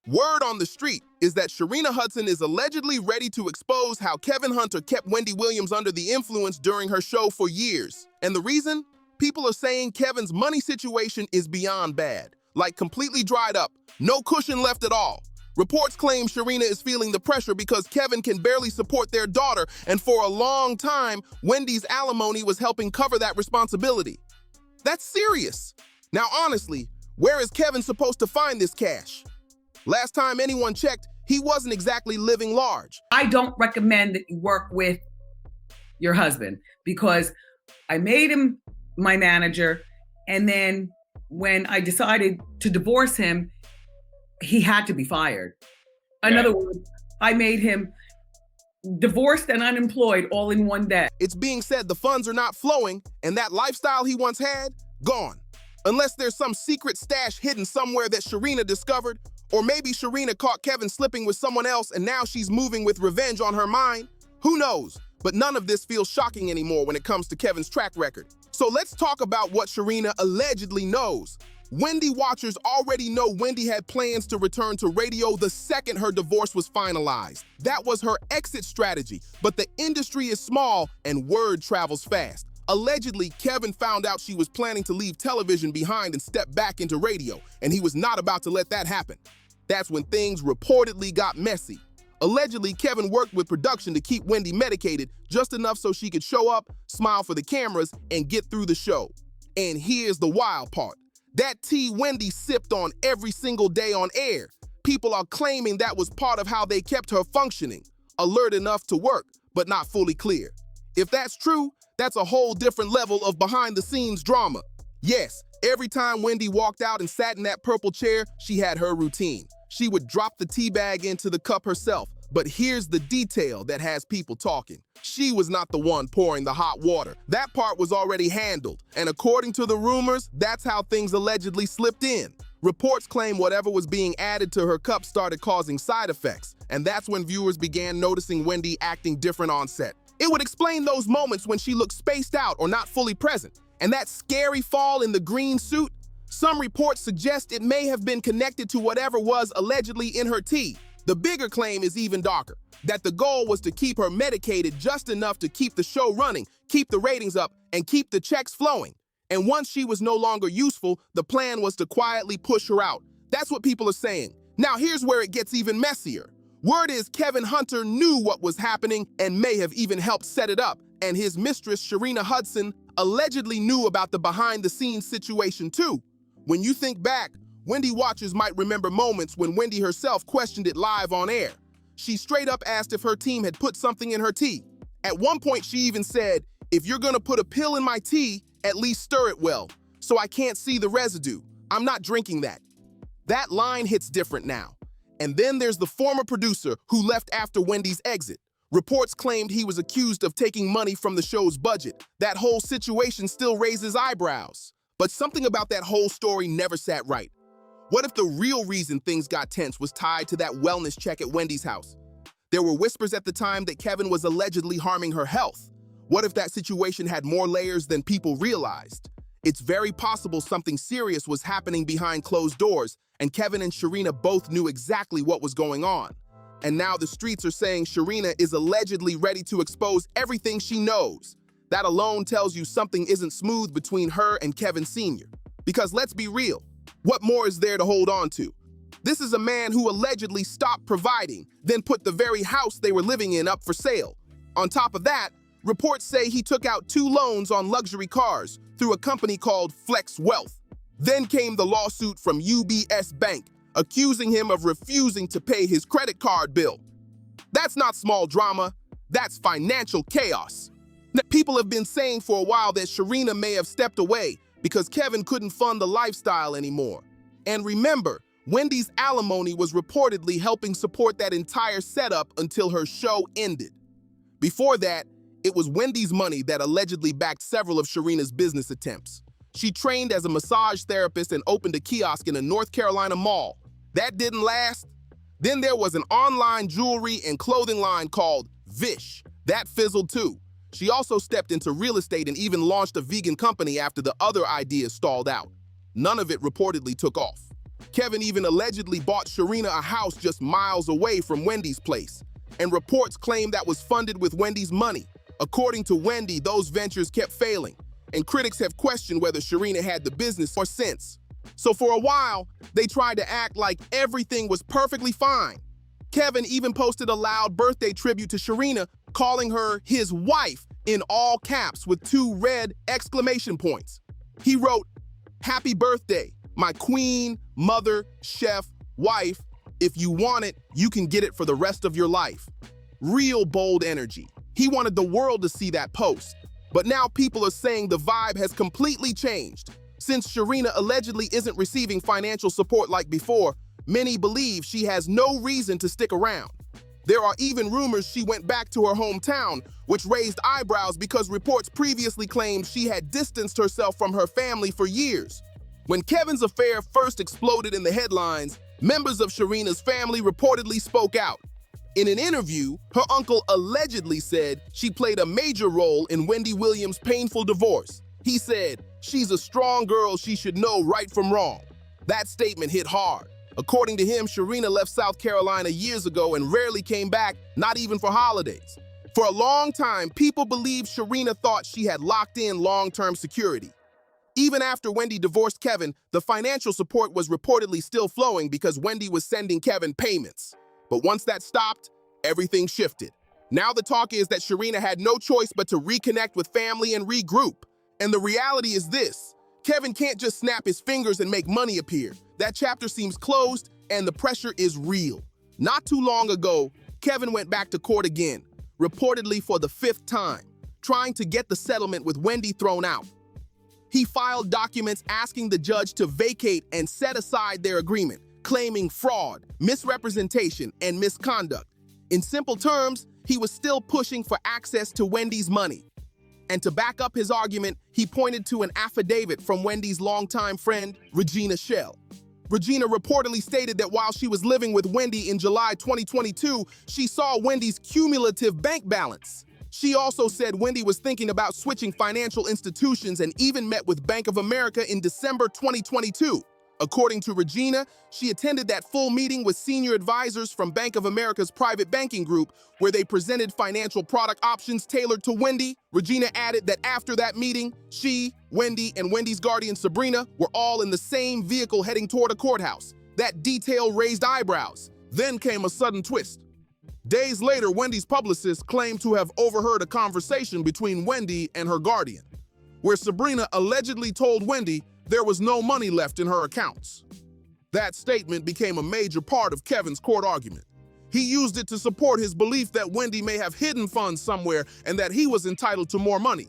Word on the street is that Sharina Hudson is allegedly ready to expose how Kevin Hunter kept Wendywilliams under the influence during her show for years. And the reason? People are saying Kevin's money situation is beyond bad, like completely dried up, no cushion left at all. Reports claim Sharina is feeling the pressure because Kevin can barely support their daughter, and for a long time, Wendy's alimony was helping cover that responsibility. That's serious. Now honestly, where is Kevin supposed to find this cash? Last time anyone checked, he wasn't exactly living large. I don't recommend that you work with your husband because I made him my manager, and then when I decided to divorce him, he had to be fired. In other words, I made him divorced and unemployed all in one day. It's being said the funds are not flowing, and that lifestyle he once had, gone. Unless there's some secret stash hidden somewhere that Sharina discovered, or maybe Sharina caught Kevin slipping with someone else and now she's moving with revenge on her mind. Who knows? But none of this feels shocking anymore when it comes to Kevin's track record. So let's talk about what Sharina allegedly knows. Wendy watchers already know Wendy had plans to return to radio the second her divorce was finalized. That was her exit strategy, but the industry is small and word travels fast. Allegedly, Kevin found out she was planning to leave television behind and step back into radio, and he was not about to let that happen. That's when things reportedly got messy. Allegedly, Kevin worked with production to keep Wendy medicated just enough so she could show up, smile for the cameras, and get through the show. And here's the wild part. That tea Wendy sipped on every single day on air. People are claiming that was part of how they kept her functioning, alert enough to work, but not fully clear. If that's true, that's a whole different level of behind-the-scenes drama. Yes, every time Wendy walked out and sat in that purple chair, she had her routine. She would drop the tea bag into the cup herself. But here's the detail that has people talking. She was not the one pouring the hot water. That part was already handled. And according to the rumors, that's how things allegedly slipped in. Reports claim whatever was being added to her cup started causing side effects. And that's when viewers began noticing Wendy acting different on set. It would explain those moments when she looked spaced out or not fully present. And that scary fall in the green suit? Some reports suggest it may have been connected to whatever was allegedly in her tea. The bigger claim is even darker, that the goal was to keep her medicated just enough to keep the show running, keep the ratings up, and keep the checks flowing. And once she was no longer useful, the plan was to quietly push her out. That's what people are saying. Now here's where it gets even messier. Word is Kevin Hunter knew what was happening and may have even helped set it up, and his mistress, Sharina Hudson, allegedly knew about the behind-the-scenes situation too. When you think back, Wendy watchers might remember moments when Wendy herself questioned it live on air. She straight up asked if her team had put something in her tea. At one point, she even said, "If you're gonna put a pill in my tea, at least stir it well, so I can't see the residue. I'm not drinking that." That line hits different now. And then there's the former producer who left after Wendy's exit. Reports claimed he was accused of taking money from the show's budget. That whole situation still raises eyebrows. But something about that whole story never sat right. What if the real reason things got tense was tied to that wellness check at Wendy's house? There were whispers at the time that Kevin was allegedly harming her health. What if that situation had more layers than people realized? It's very possible something serious was happening behind closed doors, and Kevin and Sharina both knew exactly what was going on. And now the streets are saying Sharina is allegedly ready to expose everything she knows. That alone tells you something isn't smooth between her and Kevin Sr. Because let's be real, what more is there to hold on to? This is a man who allegedly stopped providing, then put the very house they were living in up for sale. On top of that, reports say he took out 2 loans on luxury cars through a company called Flex Wealth. Then came the lawsuit from UBS Bank, accusing him of refusing to pay his credit card bill. That's not small drama, that's financial chaos. People have been saying for a while that Sharina may have stepped away because Kevin couldn't fund the lifestyle anymore. And remember, Wendy's alimony was reportedly helping support that entire setup until her show ended. Before that, it was Wendy's money that allegedly backed several of Sharina's business attempts. She trained as a massage therapist and opened a kiosk in a North Carolina mall. That didn't last. Then there was an online jewelry and clothing line called Vish. That fizzled too. She also stepped into real estate and even launched a vegan company after the other ideas stalled out. None of it reportedly took off. Kevin even allegedly bought Sharina a house just miles away from Wendy's place, and reports claim that was funded with Wendy's money. According to Wendy, those ventures kept failing, and critics have questioned whether Sharina had the business or sense. So for a while, they tried to act like everything was perfectly fine. Kevin even posted a loud birthday tribute to Sharina, calling her his wife in all caps with 2 red exclamation points. He wrote, "Happy birthday, my queen, mother, chef, wife. If you want it, you can get it for the rest of your life." Real bold energy. He wanted the world to see that post. But now people are saying the vibe has completely changed. Since Sharina allegedly isn't receiving financial support like before, many believe she has no reason to stick around. There are even rumors she went back to her hometown, which raised eyebrows because reports previously claimed she had distanced herself from her family for years. When Kevin's affair first exploded in the headlines, members of Sharina's family reportedly spoke out. In an interview, her uncle allegedly said she played a major role in Wendywilliams' painful divorce. He said, "She's a strong girl, she should know right from wrong." That statement hit hard. According to him, Sharina left South Carolina years ago and rarely came back, not even for holidays. For a long time, people believed Sharina thought she had locked in long-term security. Even after Wendy divorced Kevin, the financial support was reportedly still flowing because Wendy was sending Kevin payments. But once that stopped, everything shifted. Now the talk is that Sharina had no choice but to reconnect with family and regroup. And the reality is this: Kevin can't just snap his fingers and make money appear. That chapter seems closed, and the pressure is real. Not too long ago, Kevin went back to court again, reportedly for the 5th time, trying to get the settlement with Wendy thrown out. He filed documents asking the judge to vacate and set aside their agreement, claiming fraud, misrepresentation, and misconduct. In simple terms, he was still pushing for access to Wendy's money. And to back up his argument, he pointed to an affidavit from Wendy's longtime friend, Regina Shell. Regina reportedly stated that while she was living with Wendy in July 2022, she saw Wendy's cumulative bank balance. She also said Wendy was thinking about switching financial institutions and even met with Bank of America in December 2022. According to Regina, she attended that full meeting with senior advisors from Bank of America's private banking group, where they presented financial product options tailored to Wendy. Regina added that after that meeting, she, Wendy, and Wendy's guardian Sabrina were all in the same vehicle heading toward a courthouse. That detail raised eyebrows. Then came a sudden twist. Days later, Wendy's publicist claimed to have overheard a conversation between Wendy and her guardian, where Sabrina allegedly told Wendy there was no money left in her accounts. That statement became a major part of Kevin's court argument. He used it to support his belief that Wendy may have hidden funds somewhere and that he was entitled to more money.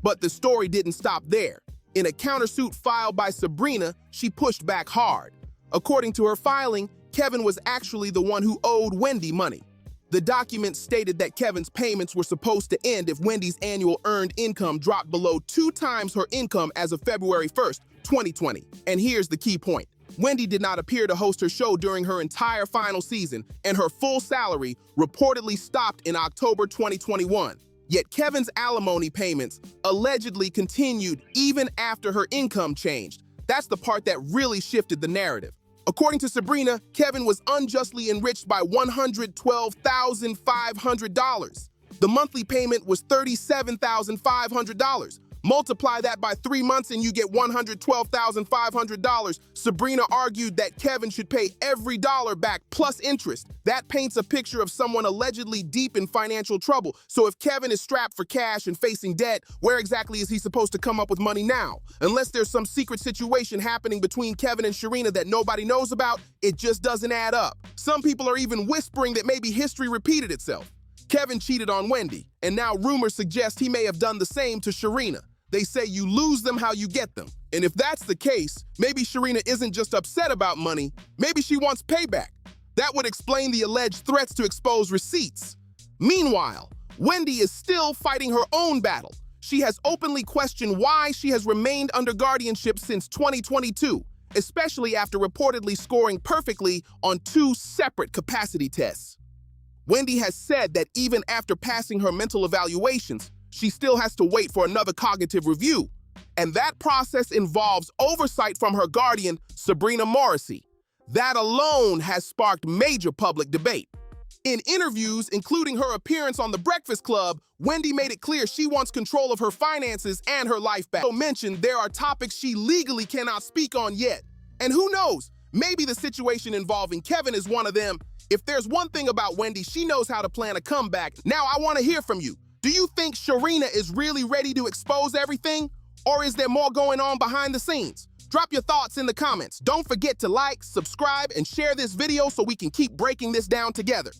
But the story didn't stop there. In a countersuit filed by Sabrina, she pushed back hard. According to her filing, Kevin was actually the one who owed Wendy money. The document stated that Kevin's payments were supposed to end if Wendy's annual earned income dropped below 2 times her income as of February 1st, 2020. And here's the key point. Wendy did not appear to host her show during her entire final season, and her full salary reportedly stopped in October 2021. Yet Kevin's alimony payments allegedly continued even after her income changed. That's the part that really shifted the narrative. According to Sabrina, Kevin was unjustly enriched by $112,500. The monthly payment was $37,500. Multiply that by 3 months and you get $112,500. Sabrina argued that Kevin should pay every dollar back plus interest. That paints a picture of someone allegedly deep in financial trouble. So if Kevin is strapped for cash and facing debt, where exactly is he supposed to come up with money now? Unless there's some secret situation happening between Kevin and Sharina that nobody knows about, it just doesn't add up. Some people are even whispering that maybe history repeated itself. Kevin cheated on Wendy, and now rumors suggest he may have done the same to Sharina. They say you lose them how you get them. And if that's the case, maybe Sharina isn't just upset about money, maybe she wants payback. That would explain the alleged threats to expose receipts. Meanwhile, Wendy is still fighting her own battle. She has openly questioned why she has remained under guardianship since 2022, especially after reportedly scoring perfectly on 2 separate capacity tests. Wendy has said that even after passing her mental evaluations, she still has to wait for another cognitive review. And that process involves oversight from her guardian, Sabrina Morrissey. That alone has sparked major public debate. In interviews, including her appearance on The Breakfast Club, Wendy made it clear she wants control of her finances and her life back. Also mentioned there are topics she legally cannot speak on yet. And who knows, maybe the situation involving Kevin is one of them. If there's one thing about Wendy, she knows how to plan a comeback. Now, I want to hear from you. Do you think Sharina is really ready to expose everything? Or is there more going on behind the scenes? Drop your thoughts in the comments. Don't forget to like, subscribe, and share this video so we can keep breaking this down together.